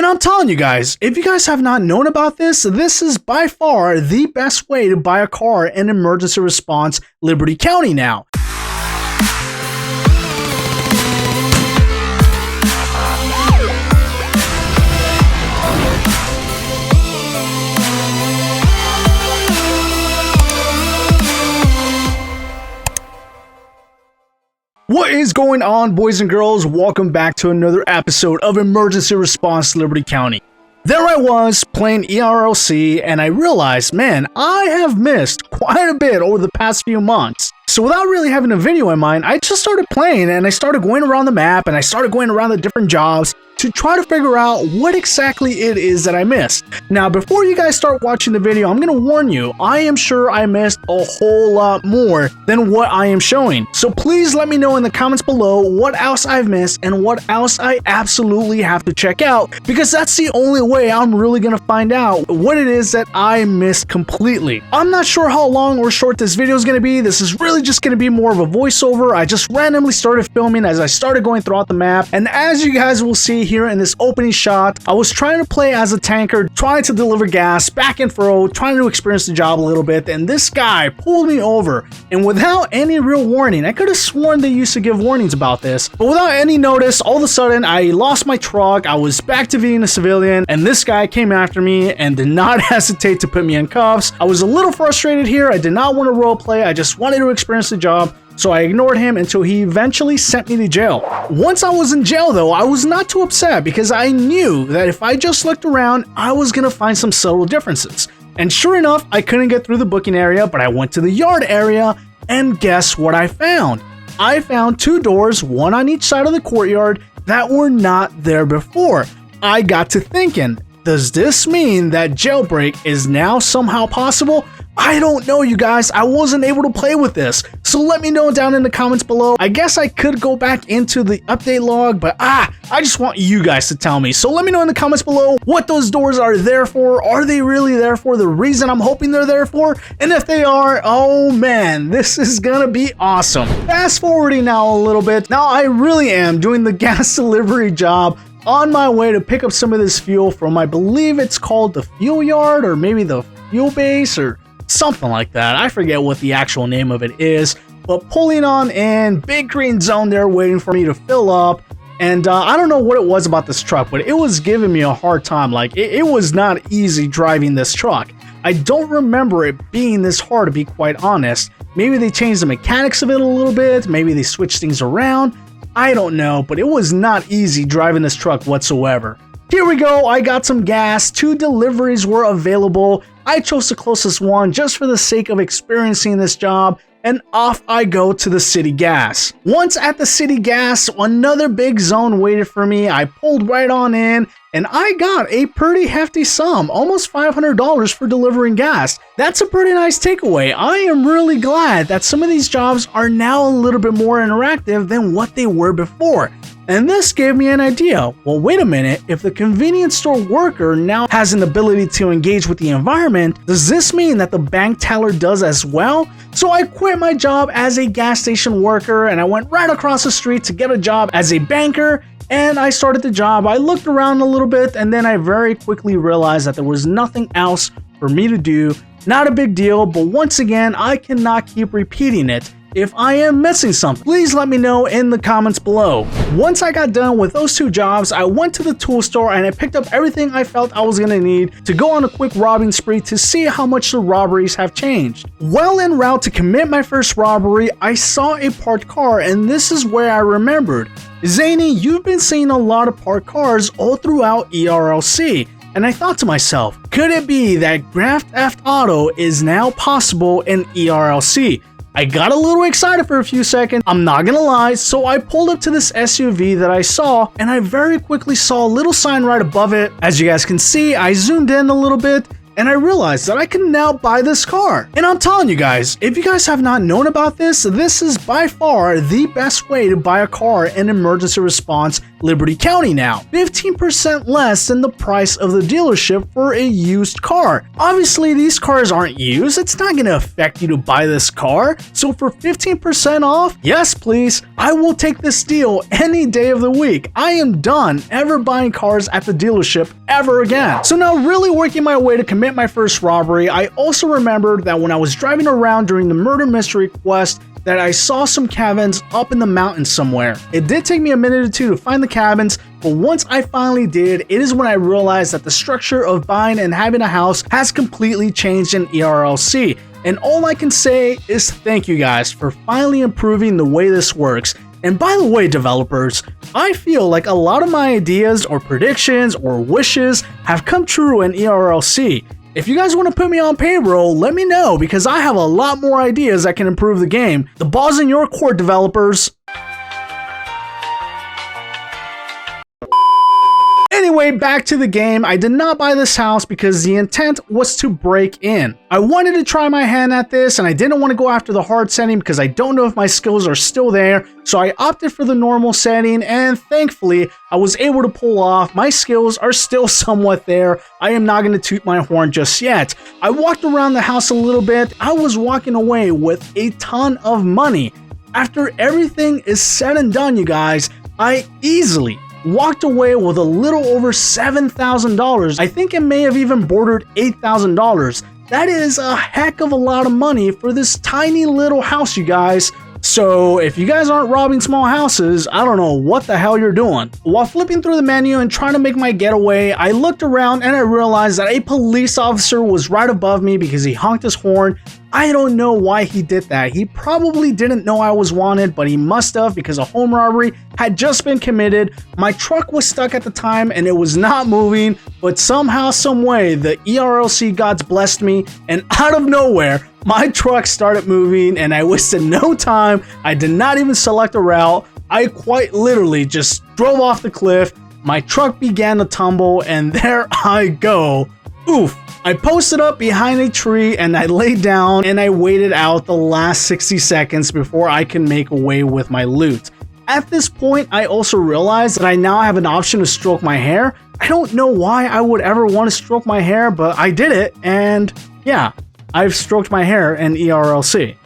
And I'm telling you guys, if you guys have not known about this, this is by far the best way to buy a car in emergency response Liberty County now. What is going on, boys and girls? Welcome back to another episode of Emergency Response Liberty County. There I was playing ERLC and I realized, man, I have missed quite a bit over the past few months. So without really having a video in mind, I just started playing and I started going around the map and I started going around the different jobs to try to figure out what exactly it is that I missed. Now, before you guys start watching the video, I'm going to warn you, I am sure I missed a whole lot more than what I am showing. So please let me know in the comments below what else I've missed and what else I absolutely have to check out, because that's the only way I'm really going to find out what it is that I missed completely. I'm not sure how long or short this video is going to be. This is really just going to be more of a voiceover. I just randomly started filming as I started going throughout the map, and as you guys will see here in this opening shot, I was trying to play as a tanker, trying to deliver gas back and forth, trying to experience the job a little bit, and this guy pulled me over, and without any real warning, I could have sworn they used to give warnings about this, but without any notice, all of a sudden, I lost my truck, I was back to being a civilian, and this guy came after me and did not hesitate to put me in cuffs. I was a little frustrated here, I did not want to roleplay, I just wanted to experience the job. So I ignored him until he eventually sent me to jail. Once I was in jail though, I was not too upset because I knew that if I just looked around, I was gonna find some subtle differences. And sure enough, I couldn't get through the booking area, but I went to the yard area, and guess what I found? I found two doors, one on each side of the courtyard, that were not there before. I got to thinking, does this mean that jailbreak is now somehow possible? I don't know, you guys. I wasn't able to play with this. So let me know down in the comments below. I guess I could go back into the update log, but I just want you guys to tell me. So let me know in the comments below what those doors are there for. Are they really there for the reason I'm hoping they're there for? And if they are, oh man, this is gonna be awesome. Fast forwarding now a little bit. Now I really am doing the gas delivery job on my way to pick up some of this fuel from, I believe it's called the fuel yard or maybe the fuel base or something like that. I forget what the actual name of it is, but pulling on in, big green zone there waiting for me to fill up. And I don't know what it was about this truck, but it was giving me a hard time. Like it was not easy driving this truck. I don't remember it being this hard, to be quite honest. Maybe they changed the mechanics of it a little bit. Maybe they switched things around. I don't know, but it was not easy driving this truck whatsoever. Here we go, I got some gas, 2 deliveries were available. I chose the closest one just for the sake of experiencing this job, and off I go to the city gas. Once at the city gas, another big zone waited for me. I pulled right on in, and I got a pretty hefty sum, almost $500 for delivering gas. That's a pretty nice takeaway. I am really glad that some of these jobs are now a little bit more interactive than what they were before. And this gave me an idea. Well, wait a minute, if the convenience store worker now has an ability to engage with the environment, does this mean that the bank teller does as well? So I quit my job as a gas station worker and I went right across the street to get a job as a banker, and I started the job. I looked around a little bit and then I very quickly realized that there was nothing else for me to do. Not a big deal, but once again, I cannot keep repeating it. If I am missing something, please let me know in the comments below. Once I got done with those 2 jobs, I went to the tool store and I picked up everything I felt I was gonna need to go on a quick robbing spree to see how much the robberies have changed. Well en route to commit my first robbery, I saw a parked car, and this is where I remembered. Zany, you've been seeing a lot of parked cars all throughout ERLC. And I thought to myself, could it be that Grand Theft Auto is now possible in ERLC? I got a little excited for a few seconds, I'm not gonna lie, so I pulled up to this SUV that I saw, and I very quickly saw a little sign right above it. As you guys can see, I zoomed in a little bit, and I realized that I can now buy this car. And I'm telling you guys, if you guys have not known about this, this is by far the best way to buy a car in emergency response Liberty County now. 15% less than the price of the dealership for a used car. Obviously, these cars aren't used. It's not going to affect you to buy this car. So for 15% off, yes please, I will take this deal any day of the week. I am done ever buying cars at the dealership ever again. So now really working my way to commit my first robbery, I also remembered that when I was driving around during the murder mystery quest that I saw some cabins up in the mountains somewhere. It did take me a minute or two to find the cabins, but once I finally did, it is when I realized that the structure of buying and having a house has completely changed in ERLC. And all I can say is thank you guys for finally improving the way this works. And by the way, developers, I feel like a lot of my ideas or predictions or wishes have come true in ERLC. If you guys want to put me on payroll, let me know because I have a lot more ideas that can improve the game. The ball's in your court, developers. Anyway, back to the game. I did not buy this house because the intent was to break in. I wanted to try my hand at this and I didn't want to go after the hard setting because I don't know if my skills are still there. So I opted for the normal setting and thankfully I was able to pull off. My skills are still somewhat there. I am not going to toot my horn just yet. I walked around the house a little bit. I was walking away with a ton of money. After everything is said and done, you guys, I easily walked away with a little over $7,000. I think it may have even bordered $8,000. That is a heck of a lot of money for this tiny little house, you guys. So if you guys aren't robbing small houses, I don't know what the hell you're doing. While flipping through the menu and trying to make my getaway, I looked around and I realized that a police officer was right above me because he honked his horn. I don't know why he did that. He probably didn't know I was wanted, but he must have because a home robbery had just been committed. My truck was stuck at the time and it was not moving, but somehow, some way, the ERLC gods blessed me and out of nowhere, my truck started moving and I wasted no time. I did not even select a route. I quite literally just drove off the cliff. My truck began to tumble and there I go. Oof. I posted up behind a tree and I laid down and I waited out the last 60 seconds before I can make away with my loot. At this point, I also realized that I now have an option to stroke my hair. I don't know why I would ever want to stroke my hair, but I did it and yeah, I've stroked my hair in ERLC.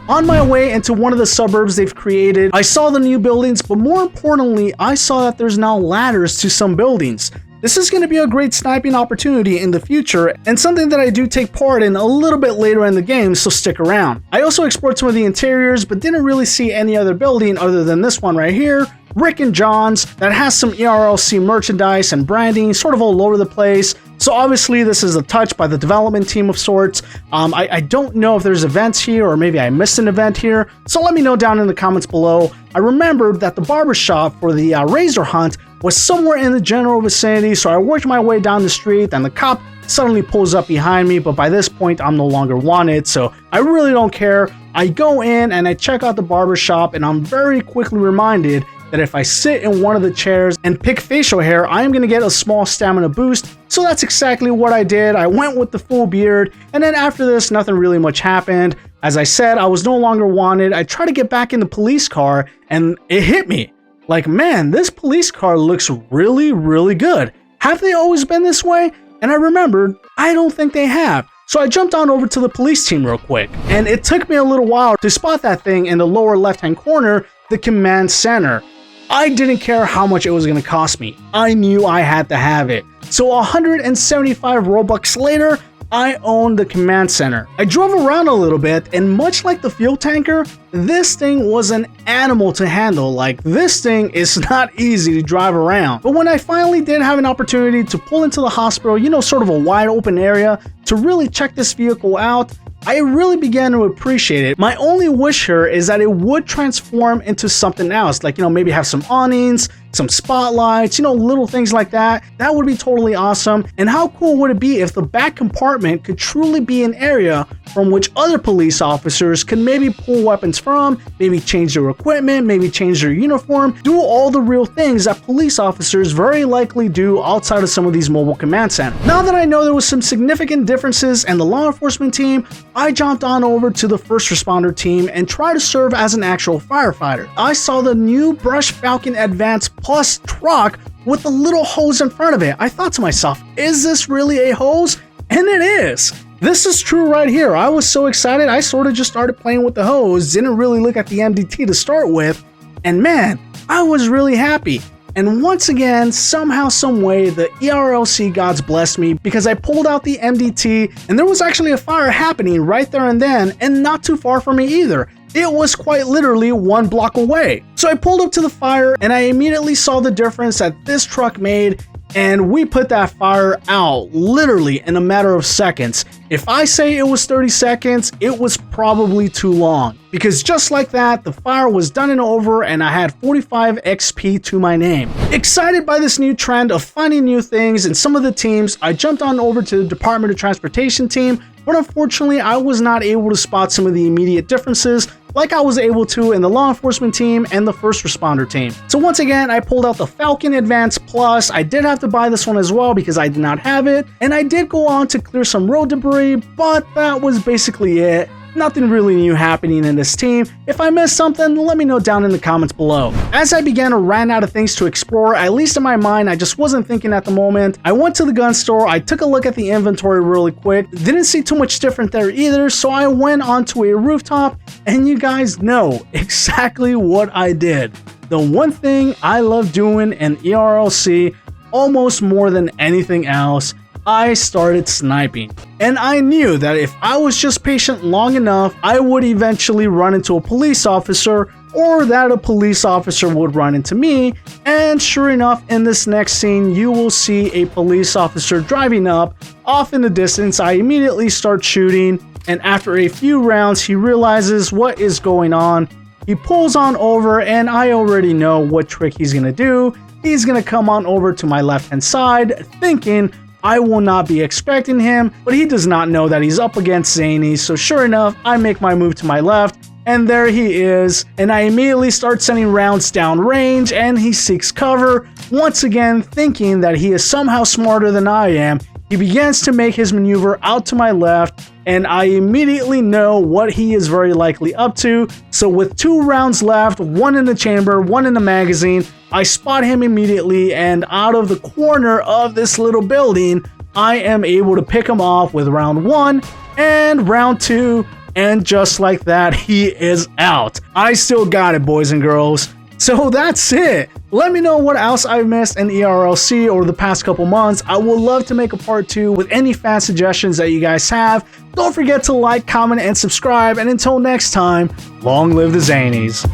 On my way into one of the suburbs they've created, I saw the new buildings, but more importantly, I saw that there's now ladders to some buildings. This is going to be a great sniping opportunity in the future and something that I do take part in a little bit later in the game, so stick around. I also explored some of the interiors but didn't really see any other building other than this one right here, Rick and John's, that has some ERLC merchandise and branding sort of all over the place. So obviously this is a touch by the development team of sorts. I don't know if there's events here or maybe I missed an event here, so let me know down in the comments below. I remembered that the barbershop for the razor hunt was somewhere in the general vicinity, so I worked my way down the street and the cop suddenly pulls up behind me, but by this point I'm no longer wanted, so I really don't care. I go in and I check out the barbershop and I'm very quickly reminded that if I sit in one of the chairs and pick facial hair, I am going to get a small stamina boost. So that's exactly what I did. I went with the full beard, and then after this, nothing really much happened. As I said, I was no longer wanted. I tried to get back in the police car, and it hit me. Like, man, this police car looks really, really good. Have they always been this way? And I remembered, I don't think they have. So I jumped on over to the police team real quick, and it took me a little while to spot that thing in the lower left-hand corner, the command center. I didn't care how much it was going to cost me. I knew I had to have it. So 175 Robux later, I owned the command center. I drove around a little bit, and much like the fuel tanker, this thing was an animal to handle. Like, this thing is not easy to drive around. But when I finally did have an opportunity to pull into the hospital, you know, sort of a wide open area, to really check this vehicle out, I really began to appreciate it. My only wish here is that it would transform into something else, like, you know, maybe have some awnings, some spotlights, you know, little things like that. That would be totally awesome. And how cool would it be if the back compartment could truly be an area from which other police officers can maybe pull weapons from, maybe change their equipment, maybe change their uniform, do all the real things that police officers very likely do outside of some of these mobile command centers. Now that I know there was some significant differences in the law enforcement team, I jumped on over to the first responder team and tried to serve as an actual firefighter. I saw the new Brush Falcon Advanced Plus truck with a little hose in front of it. I thought to myself, is this really a hose? And it is. This is true right here. I was so excited, I sort of just started playing with the hose, didn't really look at the MDT to start with, and man, I was really happy. And once again, somehow, some way, the ERLC gods blessed me because I pulled out the MDT and there was actually a fire happening right there and then, and not too far from me either. It was quite literally 1 block away. So I pulled up to the fire and I immediately saw the difference that this truck made, and we put that fire out literally in a matter of seconds. If I say it was 30 seconds, it was probably too long, because just like that, the fire was done and over and I had 45 XP to my name. Excited by this new trend of finding new things in some of the teams, I jumped on over to the Department of Transportation team, but unfortunately I was not able to spot some of the immediate differences like I was able to in the law enforcement team and the first responder team. So once again, I pulled out the Falcon Advanced Plus. I did have to buy this one as well because I did not have it, and I did go on to clear some road debris, but that was basically it. Nothing really new happening in this team. If I missed something, let me know down in the comments below. As I began to run out of things to explore, at least in my mind, I just wasn't thinking at the moment. I went to the gun store, I took a look at the inventory really quick, didn't see too much different there either, so I went onto a rooftop, and you guys know exactly what I did. The one thing I love doing in ERLC almost more than anything else, I started sniping. And I knew that if I was just patient long enough, I would eventually run into a police officer, or that a police officer would run into me. And sure enough, in this next scene, you will see a police officer driving up. Off in the distance, I immediately start shooting, and after a few rounds, he realizes what is going on. He pulls on over, and I already know what trick he's gonna do. He's gonna come on over to my left-hand side, thinking I will not be expecting him, but he does not know that he's up against Zany, so sure enough, I make my move to my left, and there he is, and I immediately start sending rounds down range, and he seeks cover, once again thinking that he is somehow smarter than I am. He begins to make his maneuver out to my left, and I immediately know what he is very likely up to. So with 2 rounds left, 1 in the chamber, 1 in the magazine, I spot him immediately, and out of the corner of this little building, I am able to pick him off with round 1 and round 2, and just like that, he is out. I still got it, boys and girls. So that's it. Let me know what else I missed in ERLC over the past couple months. I would love to make a part 2 with any fan suggestions that you guys have. Don't forget to like, comment, and subscribe. And until next time, long live the Zanies.